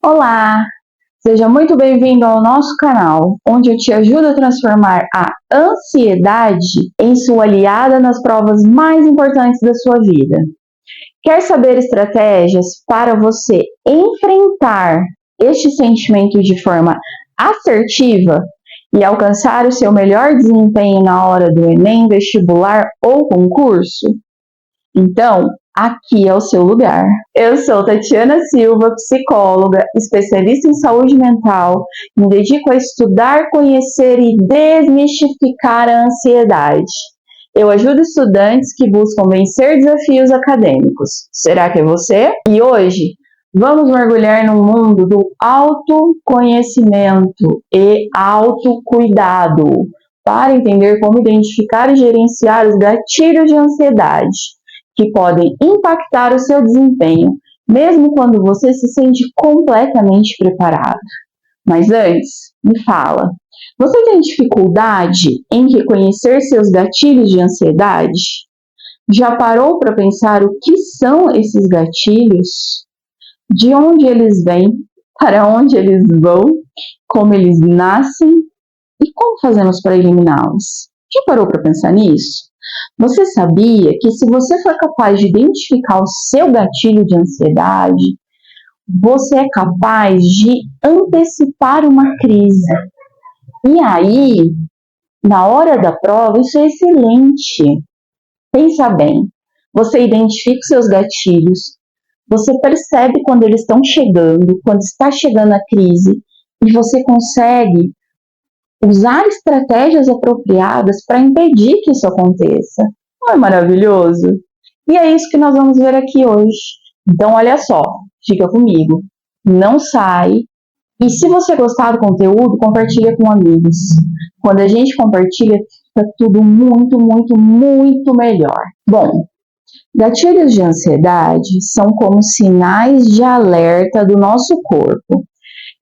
Olá! Seja muito bem-vindo ao nosso canal, onde eu te ajudo a transformar a ansiedade em sua aliada nas provas mais importantes da sua vida. Quer saber estratégias para você enfrentar este sentimento de forma assertiva e alcançar o seu melhor desempenho na hora do Enem, vestibular ou concurso? Então, aqui é o seu lugar. Eu sou Tatiana Silva, psicóloga, especialista em saúde mental, me dedico a estudar, conhecer e desmistificar a ansiedade. Eu ajudo estudantes que buscam vencer desafios acadêmicos. Será que é você? E hoje vamos mergulhar no mundo do autoconhecimento e autocuidado para entender como identificar e gerenciar os gatilhos de ansiedade que podem impactar o seu desempenho, mesmo quando você se sente completamente preparado. Mas antes, me fala, você tem dificuldade em reconhecer seus gatilhos de ansiedade? Já parou para pensar o que são esses gatilhos? De onde eles vêm? Para onde eles vão? Como eles nascem? E como fazemos para eliminá-los? Já parou para pensar nisso? Você sabia que se você for capaz de identificar o seu gatilho de ansiedade, você é capaz de antecipar uma crise? E aí, na hora da prova, isso é excelente. Pensa bem, você identifica os seus gatilhos, você percebe quando eles estão chegando, quando está chegando a crise, e você consegue usar estratégias apropriadas para impedir que isso aconteça. Não é maravilhoso? E é isso que nós vamos ver aqui hoje. Então, olha só, fica comigo. Não sai. E se você gostar do conteúdo, compartilha com amigos. Quando a gente compartilha, fica tudo muito, muito, muito melhor. Bom, gatilhos de ansiedade são como sinais de alerta do nosso corpo,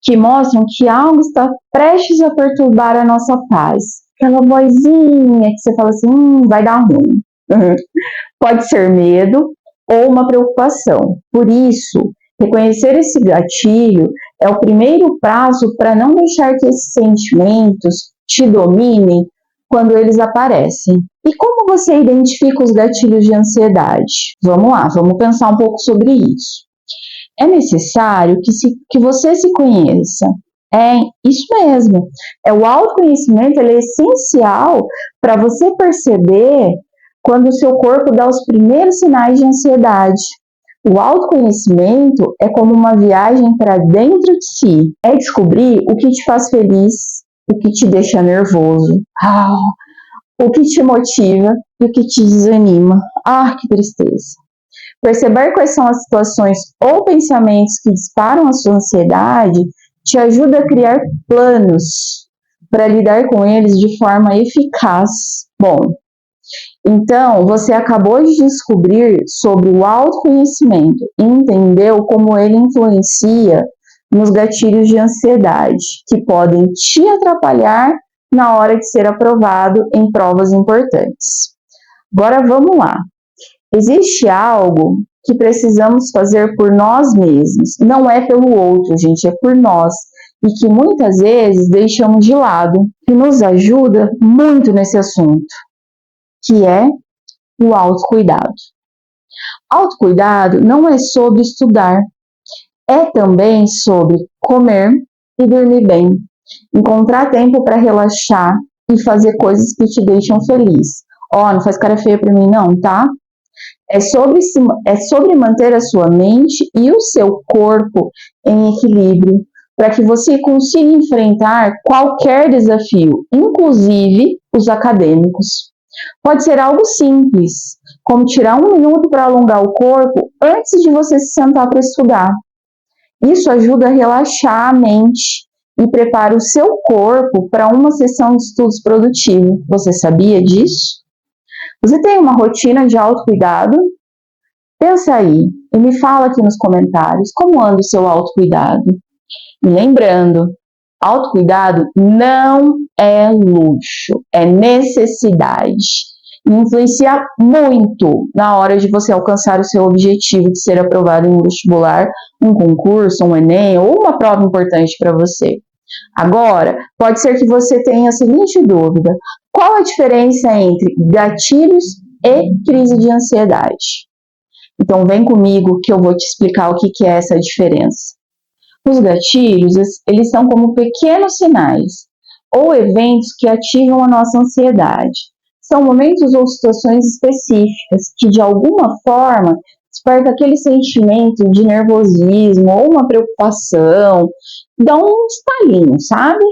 que mostram que algo está prestes a perturbar a nossa paz. Aquela vozinha que você fala assim, vai dar ruim. Pode ser medo ou uma preocupação. Por isso, reconhecer esse gatilho é o primeiro passo para não deixar que esses sentimentos te dominem quando eles aparecem. E como você identifica os gatilhos de ansiedade? Vamos lá, vamos pensar um pouco sobre isso. É necessário que você se conheça. É isso mesmo. O autoconhecimento é essencial para você perceber quando o seu corpo dá os primeiros sinais de ansiedade. O autoconhecimento é como uma viagem para dentro de si. É descobrir o que te faz feliz, o que te deixa nervoso, o que te motiva e o que te desanima. Que tristeza. Perceber quais são as situações ou pensamentos que disparam a sua ansiedade te ajuda a criar planos para lidar com eles de forma eficaz. Bom, então você acabou de descobrir sobre o autoconhecimento e entendeu como ele influencia nos gatilhos de ansiedade, que podem te atrapalhar na hora de ser aprovado em provas importantes. Agora vamos lá. Existe algo que precisamos fazer por nós mesmos. Não é pelo outro, gente, é por nós. E que muitas vezes deixamos de lado, que nos ajuda muito nesse assunto, que é o autocuidado. Autocuidado não é sobre estudar, é também sobre comer e dormir bem, encontrar tempo para relaxar e fazer coisas que te deixam feliz. Não faz cara feia para mim não, tá? É sobre manter a sua mente e o seu corpo em equilíbrio, para que você consiga enfrentar qualquer desafio, inclusive os acadêmicos. Pode ser algo simples, como tirar 1 minuto para alongar o corpo antes de você se sentar para estudar. Isso ajuda a relaxar a mente e prepara o seu corpo para uma sessão de estudos produtivo. Você sabia disso? Você tem uma rotina de autocuidado? Pensa aí e me fala aqui nos comentários como anda o seu autocuidado. E lembrando, autocuidado não é luxo, é necessidade. influencia muito na hora de você alcançar o seu objetivo de ser aprovado em um vestibular, um concurso, um Enem ou uma prova importante para você. Agora, pode ser que você tenha a seguinte dúvida: qual a diferença entre gatilhos e crise de ansiedade? Então, vem comigo que eu vou te explicar o que é essa diferença. Os gatilhos, eles são como pequenos sinais ou eventos que ativam a nossa ansiedade. São momentos ou situações específicas que, de alguma forma, despertam aquele sentimento de nervosismo ou uma preocupação, dá um estalinho, sabe?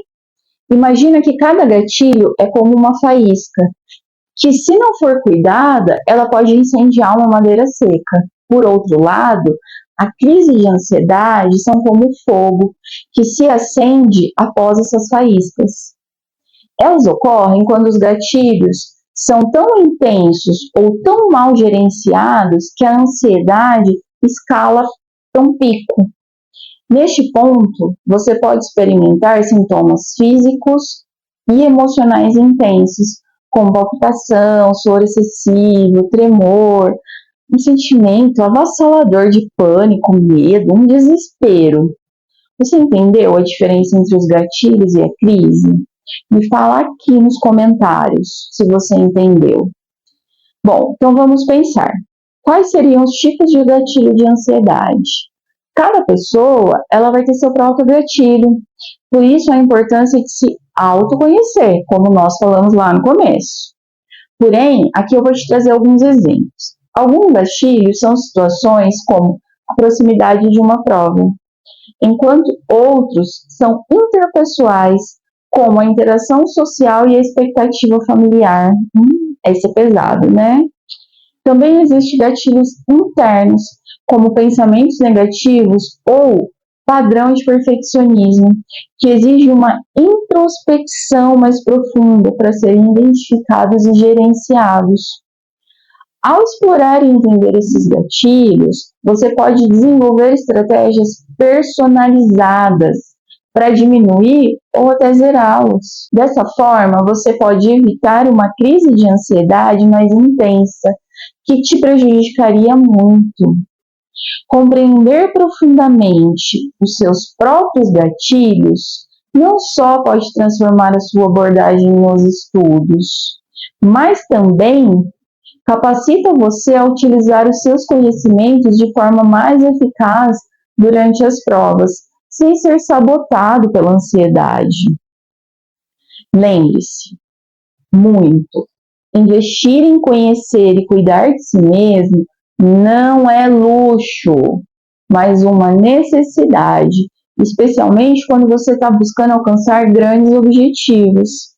Imagina que cada gatilho é como uma faísca, que se não for cuidada, ela pode incendiar uma madeira seca. Por outro lado, a crise de ansiedade são como fogo, que se acende após essas faíscas. Elas ocorrem quando os gatilhos são tão intensos ou tão mal gerenciados que a ansiedade escala para um pico. Neste ponto, você pode experimentar sintomas físicos e emocionais intensos, como palpitação, suor excessivo, tremor, um sentimento avassalador de pânico, medo, um desespero. Você entendeu a diferença entre os gatilhos e a crise? Me fala aqui nos comentários se você entendeu. Bom, então vamos pensar. Quais seriam os tipos de gatilho de ansiedade? Cada pessoa, ela vai ter seu próprio gatilho. Por isso a importância de se autoconhecer, como nós falamos lá no começo. Porém, aqui eu vou te trazer alguns exemplos. Alguns gatilhos são situações como a proximidade de uma prova, enquanto outros são interpessoais, como a interação social e a expectativa familiar. Esse é pesado, né? Também existem gatilhos internos, como pensamentos negativos ou padrão de perfeccionismo, que exige uma introspecção mais profunda para serem identificados e gerenciados. Ao explorar e entender esses gatilhos, você pode desenvolver estratégias personalizadas para diminuir ou até zerá-los. Dessa forma, você pode evitar uma crise de ansiedade mais intensa, que te prejudicaria muito. Compreender profundamente os seus próprios gatilhos não só pode transformar a sua abordagem nos estudos, mas também capacita você a utilizar os seus conhecimentos de forma mais eficaz durante as provas, sem ser sabotado pela ansiedade. Lembre-se, muito, investir em conhecer e cuidar de si mesmo não é luxo, mas uma necessidade, especialmente quando você está buscando alcançar grandes objetivos.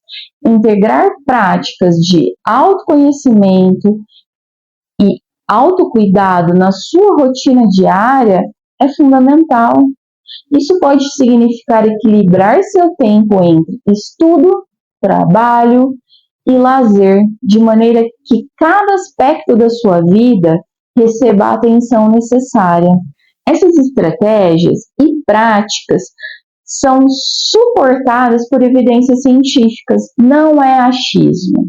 Integrar práticas de autoconhecimento e autocuidado na sua rotina diária é fundamental. Isso pode significar equilibrar seu tempo entre estudo, trabalho e lazer, de maneira que cada aspecto da sua vida receba a atenção necessária. Essas estratégias e práticas são suportadas por evidências científicas, não é achismo,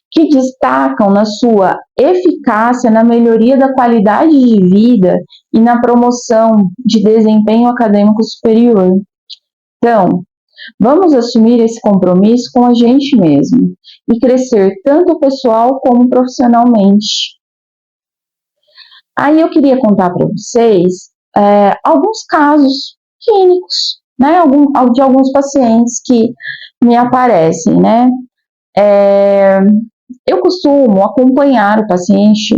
que destacam na sua eficácia na melhoria da qualidade de vida e na promoção de desempenho acadêmico superior. Então, vamos assumir esse compromisso com a gente mesmo e crescer tanto pessoal como profissionalmente. Aí eu queria contar para vocês alguns casos clínicos, né, de alguns pacientes que me aparecem, né. Eu costumo acompanhar o paciente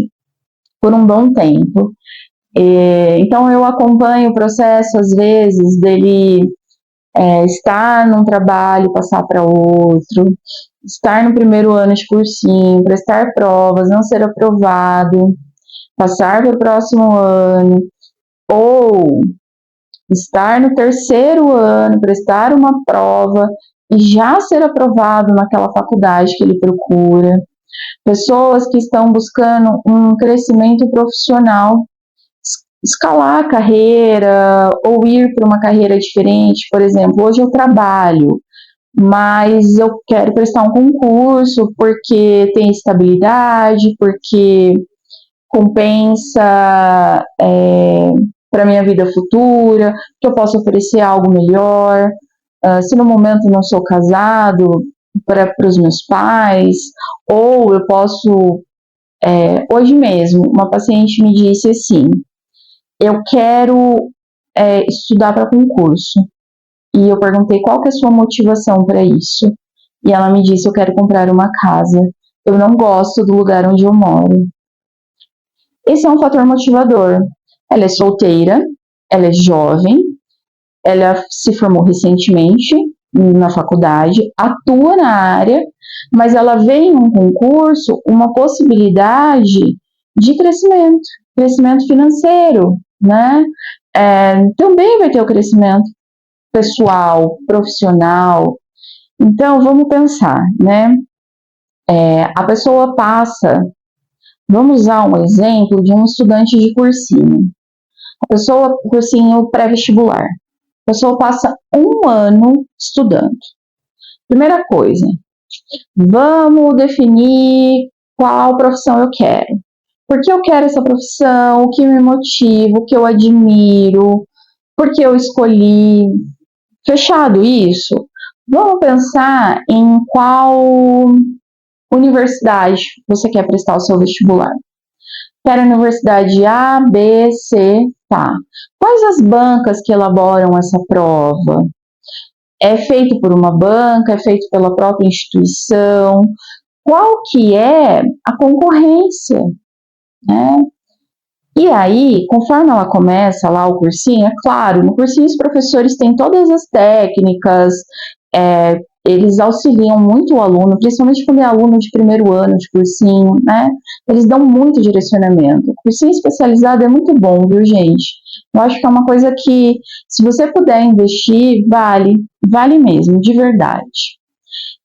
por um bom tempo, então eu acompanho o processo, às vezes, dele estar num trabalho, passar para outro, estar no primeiro ano de cursinho, prestar provas, não ser aprovado, passar para o próximo ano, ou estar no terceiro ano, prestar uma prova e já ser aprovado naquela faculdade que ele procura. Pessoas que estão buscando um crescimento profissional, escalar a carreira ou ir para uma carreira diferente. Por exemplo, hoje eu trabalho, mas eu quero prestar um concurso porque tem estabilidade, porque compensa para minha vida futura, que eu posso oferecer algo melhor. Se no momento não sou casado, para os meus pais, ou eu posso. Hoje mesmo, uma paciente me disse assim: eu quero estudar para concurso. E eu perguntei qual que é a sua motivação para isso. E ela me disse: eu quero comprar uma casa. Eu não gosto do lugar onde eu moro. Esse é um fator motivador. Ela é solteira, ela é jovem, ela se formou recentemente na faculdade, atua na área, mas ela vê em um concurso uma possibilidade de crescimento financeiro, né? Também vai ter o crescimento pessoal, profissional. Então, vamos pensar, né? A pessoa passa, vamos usar um exemplo de um estudante de cursinho. Cursinho pré-vestibular. A pessoa passa um ano estudando. Primeira coisa, vamos definir qual profissão eu quero. Por que eu quero essa profissão? O que me motiva? O que eu admiro? Por que eu escolhi? Fechado isso, vamos pensar em qual universidade você quer prestar o seu vestibular. Quero a universidade A, B, C, tá. Quais as bancas que elaboram essa prova? É feito por uma banca? É feito pela própria instituição? Qual que é a concorrência, né? E aí, conforme ela começa lá o cursinho, é claro, no cursinho os professores têm todas as técnicas, eles auxiliam muito o aluno, principalmente quando é aluno de primeiro ano de cursinho, né? Eles dão muito direcionamento. O cursinho especializado é muito bom, viu, gente? Eu acho que é uma coisa que, se você puder investir, vale mesmo, de verdade.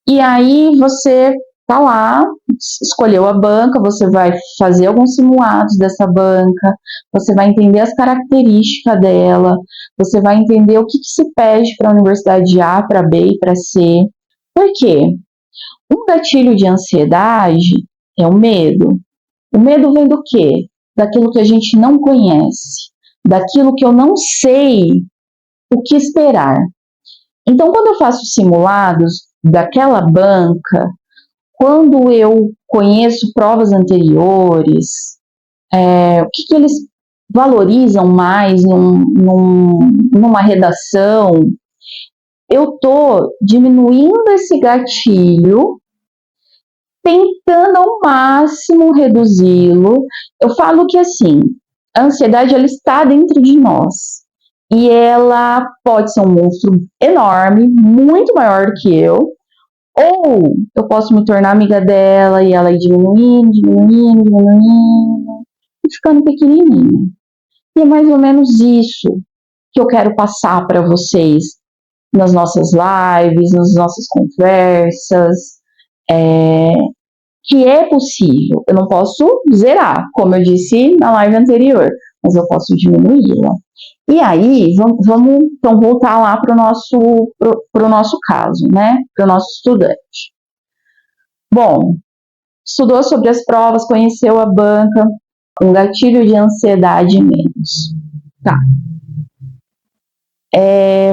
E aí você tá lá, escolheu a banca, você vai fazer alguns simulados dessa banca, você vai entender as características dela, você vai entender o que se pede para a universidade A, para B e para C. Por quê? Um gatilho de ansiedade é o medo. O medo vem do quê? Daquilo que a gente não conhece, daquilo que eu não sei o que esperar. Então, quando eu faço simulados daquela banca, quando eu conheço provas anteriores, o que eles valorizam mais numa redação, eu estou diminuindo esse gatilho, tentando ao máximo reduzi-lo. Eu falo que assim, a ansiedade ela está dentro de nós e ela pode ser um monstro enorme, muito maior do que eu, ou eu posso me tornar amiga dela e ela ir diminuindo, e ficando pequenininha. E é mais ou menos isso que eu quero passar para vocês nas nossas lives, nas nossas conversas, que é possível. Eu não posso zerar, como eu disse na live anterior, mas eu posso diminuí-la. E aí, vamos então voltar lá para o nosso caso, né? Para o nosso estudante. Bom, estudou sobre as provas, conheceu a banca, um gatilho de ansiedade menos. Tá.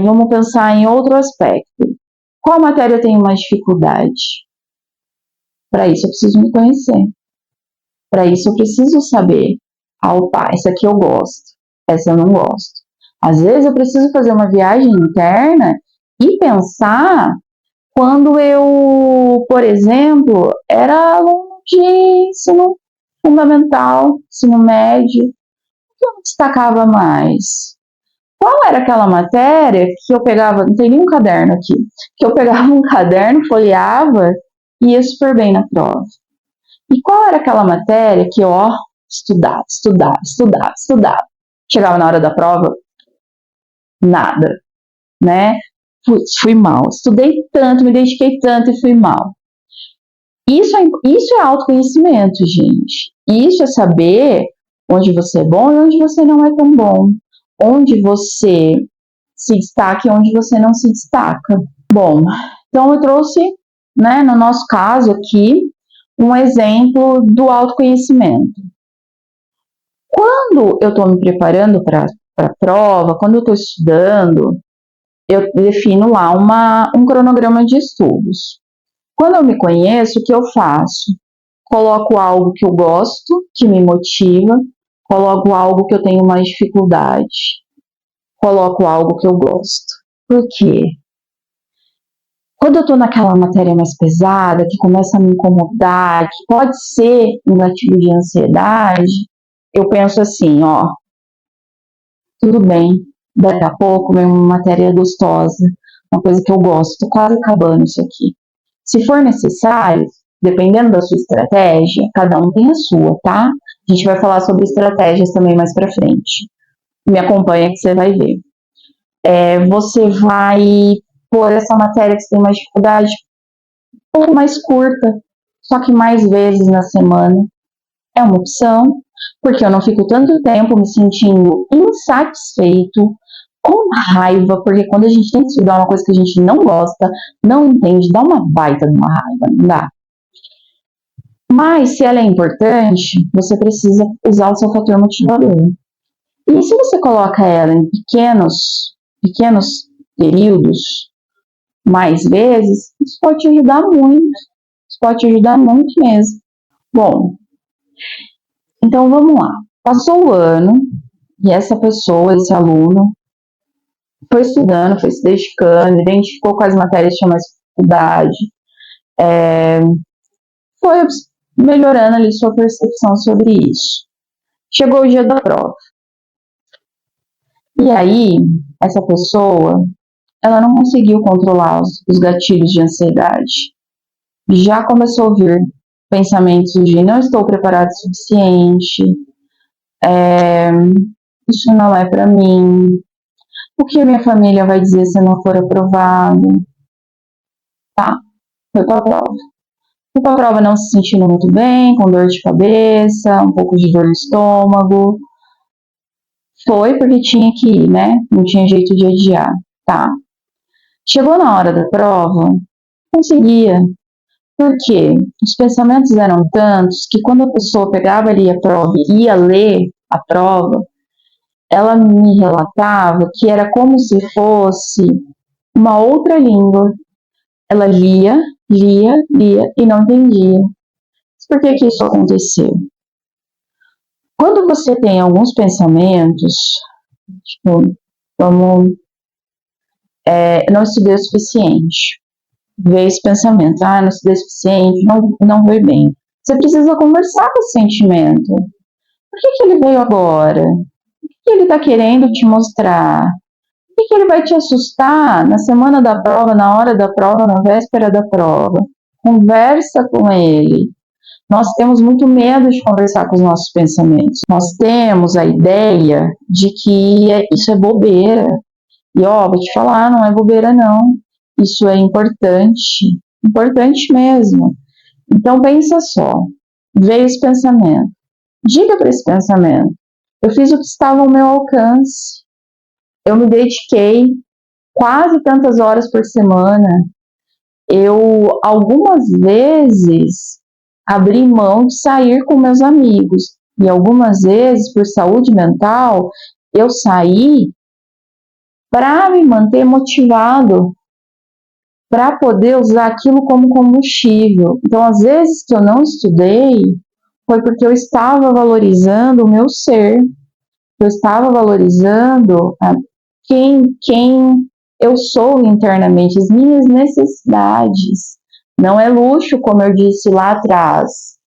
Vamos pensar em outro aspecto. Qual matéria eu tenho mais dificuldade? Para isso eu preciso me conhecer. Para isso eu preciso saber, opa, essa aqui eu gosto, essa eu não gosto. Às vezes eu preciso fazer uma viagem interna e pensar quando eu, por exemplo, era aluno de ensino fundamental, ensino médio, o que eu destacava mais? Qual era aquela matéria que eu pegava, não tem nenhum caderno aqui, que eu pegava um caderno, folheava e ia super bem na prova? E qual era aquela matéria que eu, estudava. Chegava na hora da prova, nada, né? Fui mal. Estudei tanto, me dediquei tanto e fui mal. Isso é autoconhecimento, gente. Isso é saber onde você é bom e onde você não é tão bom. Onde você se destaca e onde você não se destaca. Bom, Então, eu trouxe, né, no nosso caso aqui, um exemplo do autoconhecimento. Quando eu estou me preparando para a prova, quando eu estou estudando, eu defino lá um cronograma de estudos. Quando eu me conheço, o que eu faço? Coloco algo que eu gosto, que me motiva, coloco algo que eu tenho mais dificuldade, coloco algo que eu gosto. Por quê? Quando eu estou naquela matéria mais pesada, que começa a me incomodar, que pode ser um gatilho de ansiedade, eu penso assim, ó, tudo bem, daqui a pouco vem uma matéria gostosa, uma coisa que eu gosto, tô quase acabando isso aqui. Se for necessário, dependendo da sua estratégia, cada um tem a sua, tá? A gente vai falar sobre estratégias também mais pra frente. Me acompanha que você vai ver. Você vai pôr essa matéria que você tem mais dificuldade um pouco mais curta, só que mais vezes na semana. É uma opção, porque eu não fico tanto tempo me sentindo insatisfeito, com raiva, porque quando a gente tem que estudar uma coisa que a gente não gosta, não entende, dá uma baita de uma raiva, não dá? Mas, se ela é importante, você precisa usar o seu fator motivador. E se você coloca ela em pequenos períodos, mais vezes, isso pode te ajudar muito. Isso pode te ajudar muito mesmo. Bom, então vamos lá. Passou o ano e essa pessoa, esse aluno, foi estudando, foi se dedicando, identificou quais matérias tinham mais dificuldade, foi melhorando ali sua percepção sobre isso. Chegou o dia da prova. E aí, essa pessoa, ela não conseguiu controlar os gatilhos de ansiedade. Já começou a vir pensamentos de não estou preparado o suficiente, isso não é para mim, o que a minha família vai dizer se eu não for aprovado? Tá, foi para a prova. Fui para a prova não se sentindo muito bem, com dor de cabeça, um pouco de dor no estômago. Foi porque tinha que ir, né? Não tinha jeito de adiar, tá? Chegou na hora da prova, conseguia. Por quê? Os pensamentos eram tantos que quando a pessoa pegava ali a prova e ia ler a prova, ela me relatava que era como se fosse uma outra língua. Ela lia e não entendia. Por que isso aconteceu? Quando você tem alguns pensamentos, tipo, não estudei o suficiente, veio esse pensamento, não estudei o suficiente, não foi bem. Você precisa conversar com esse sentimento. Por que ele veio agora? O que ele está querendo te mostrar? Por que ele vai te assustar na semana da prova, na hora da prova, na véspera da prova? Conversa com ele. Nós temos muito medo de conversar com os nossos pensamentos. Nós temos a ideia de que isso é bobeira. E vou te falar, não é bobeira não. Isso é importante, importante mesmo. Então pensa só, veio esse pensamento. Diga para esse pensamento, eu fiz o que estava ao meu alcance. Eu me dediquei quase tantas horas por semana. Eu, algumas vezes, abri mão de sair com meus amigos. E algumas vezes, por saúde mental, eu saí para me manter motivado, para poder usar aquilo como combustível. Então, às vezes que eu não estudei, foi porque eu estava valorizando o meu ser, eu estava valorizando quem eu sou internamente, as minhas necessidades. Não é luxo, como eu disse lá atrás.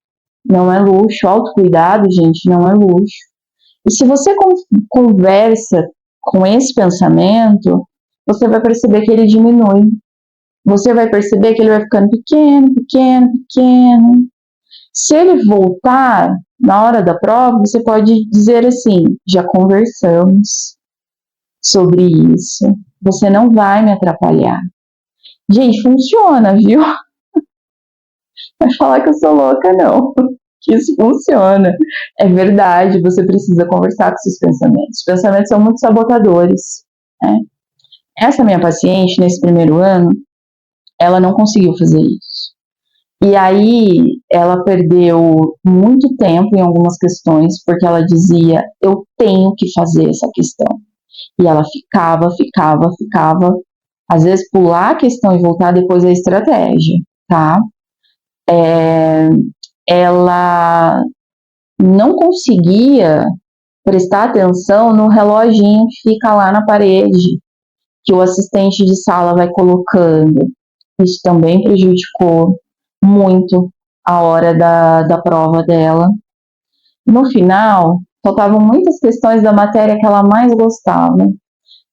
Não é luxo. Autocuidado, gente, não é luxo. E se você conversa com esse pensamento, você vai perceber que ele diminui. Você vai perceber que ele vai ficando pequeno, pequeno, pequeno. Se ele voltar na hora da prova, você pode dizer assim, já conversamos sobre isso. Você não vai me atrapalhar. Gente, funciona, viu? Vai falar que eu sou louca, não. Que isso funciona. É verdade, você precisa conversar com seus pensamentos. Os pensamentos são muito sabotadores, né? Essa minha paciente, nesse primeiro ano, ela não conseguiu fazer isso. E aí ela perdeu muito tempo em algumas questões, porque ela dizia, eu tenho que fazer essa questão. E ela ficava. Às vezes pular a questão e voltar depois é estratégia, tá? Ela não conseguia prestar atenção no reloginho que fica lá na parede, que o assistente de sala vai colocando. Isso também prejudicou muito a hora da prova dela. No final, faltavam muitas questões da matéria que ela mais gostava.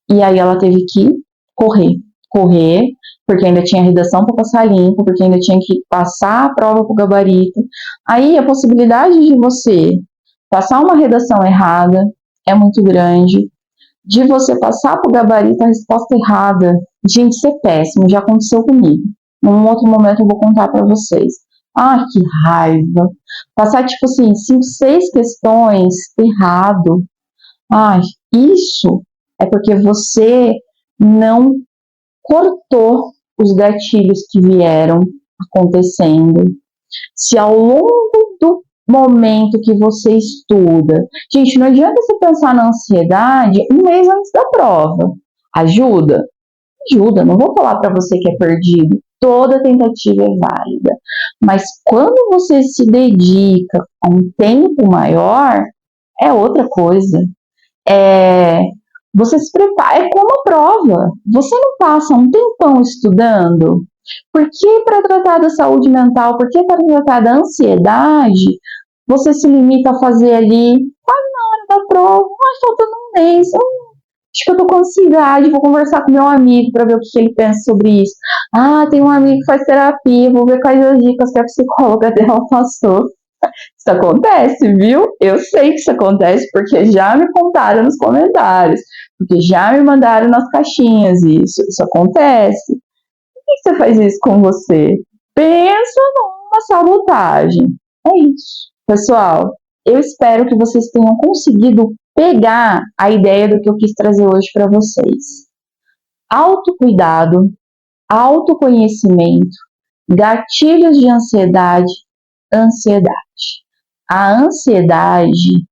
E aí ela teve que correr, porque ainda tinha redação para passar limpo, porque ainda tinha que passar a prova para o gabarito. Aí a possibilidade de você passar uma redação errada é muito grande, de você passar para o gabarito a resposta errada, gente, isso é péssimo, já aconteceu comigo. Num outro momento eu vou contar para vocês. Ai, que raiva. Passar, tipo assim, 5, 6 questões errado. Ai, isso é porque você não cortou os gatilhos que vieram acontecendo. Se ao longo do momento que você estuda, gente, não adianta você pensar na ansiedade um mês antes da prova. Ajuda? Ajuda, não vou falar para você que é perdido. Toda tentativa é válida. Mas quando você se dedica a um tempo maior, é outra coisa. Você se prepara, é como a prova. Você não passa um tempão estudando. Por que para tratar da saúde mental, por que para tratar da ansiedade, você se limita a fazer ali, quase na hora da prova, mas faltando um mês, acho que eu tô com ansiedade, vou conversar com meu amigo para ver o que ele pensa sobre isso. Ah, tem um amigo que faz terapia, vou ver quais as dicas que a psicóloga dela passou. Isso acontece, viu? Eu sei que isso acontece porque já me contaram nos comentários, porque já me mandaram nas caixinhas isso acontece. Por que você faz isso com você? Pensa numa sabotagem. É isso. Pessoal, eu espero que vocês tenham conseguido pegar a ideia do que eu quis trazer hoje para vocês. Autocuidado, autoconhecimento, gatilhos de ansiedade. A ansiedade,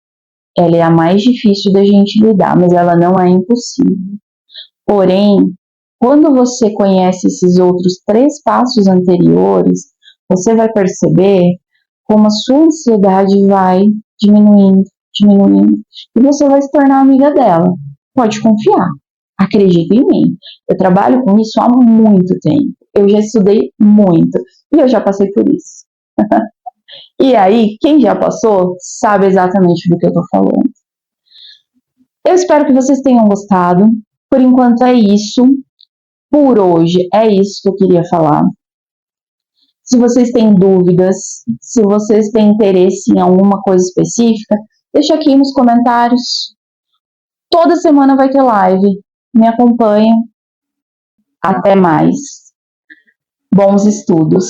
ela é a mais difícil da gente lidar, mas ela não é impossível. Porém, quando você conhece esses outros 3 passos anteriores, você vai perceber como a sua ansiedade vai diminuindo, e você vai se tornar amiga dela. Pode confiar, acredita em mim. Eu trabalho com isso há muito tempo, eu já estudei muito e eu já passei por isso. E aí, quem já passou sabe exatamente do que eu estou falando. Eu espero que vocês tenham gostado. Por enquanto é isso. Por hoje é isso que eu queria falar. Se vocês têm dúvidas, se vocês têm interesse em alguma coisa específica, deixa aqui nos comentários. Toda semana vai ter live. Me acompanhem. Até mais. Bons estudos.